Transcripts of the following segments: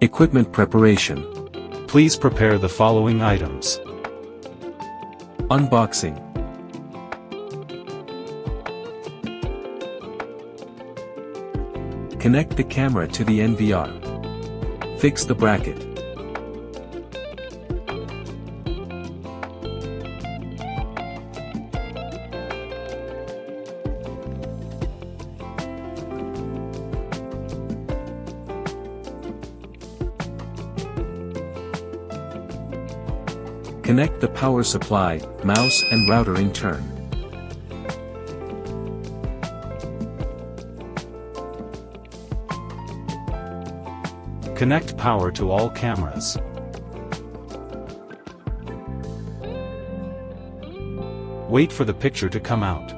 Equipment preparation. Please prepare the following items. Unboxing. Connect the camera to the NVR. Fix the bracket. Connect the power supply, mouse and router in turn. Connect power to all cameras. Wait for the picture to come out.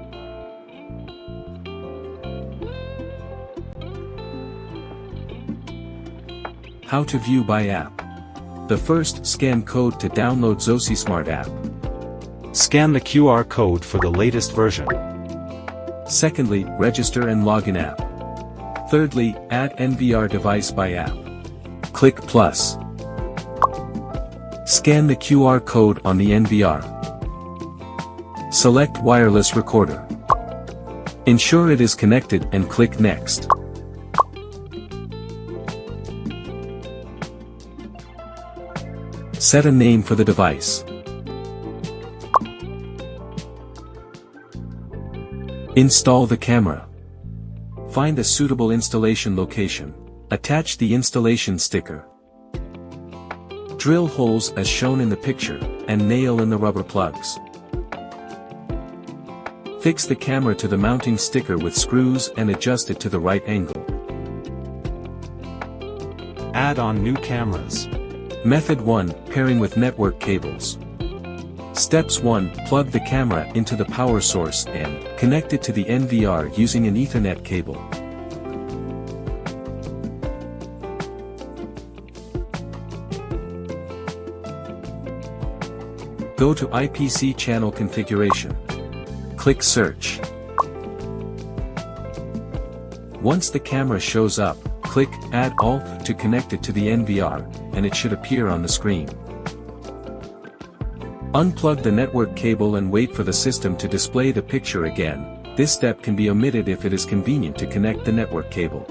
How to view by app. The first, scan code to download ZOSI Smart app. Scan the QR code for the latest version. Secondly, register and login app. Thirdly, add NVR device by app. Click plus. Scan the QR code on the NVR. Select wireless recorder. Ensure it is connected and click next. Set a name for the device. Install the camera. Find a suitable installation location. Attach the installation sticker. Drill holes as shown in the picture, and nail in the rubber plugs. Fix the camera to the mounting sticker with screws and adjust it to the right angle. Add on new cameras. Method 1, pairing with network cables. Steps 1, plug the camera into the power source and connect it to the NVR using an Ethernet cable. Go to IPC channel configuration. Click search. Once the camera shows up, click Add All to connect it to the NVR, and it should appear on the screen. Unplug the network cable and wait for the system to display the picture again. This step can be omitted if it is convenient to connect the network cable.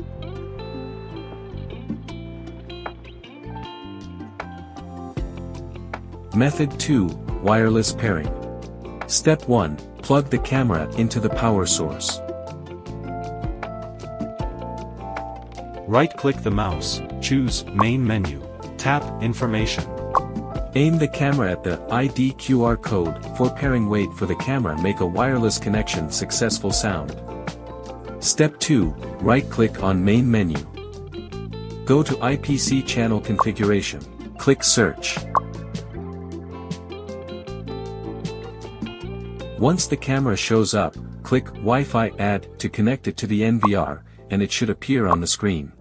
Method 2, wireless pairing. Step 1, plug the camera into the power source. Right-click the mouse, choose Main Menu, tap Information. Aim the camera at the ID QR code. For pairing, wait for the camera make a wireless connection successful sound. Step 2, right-click on Main Menu. Go to IPC channel configuration. Click Search. Once the camera shows up, click Wi-Fi Add to connect it to the NVR, and it should appear on the screen.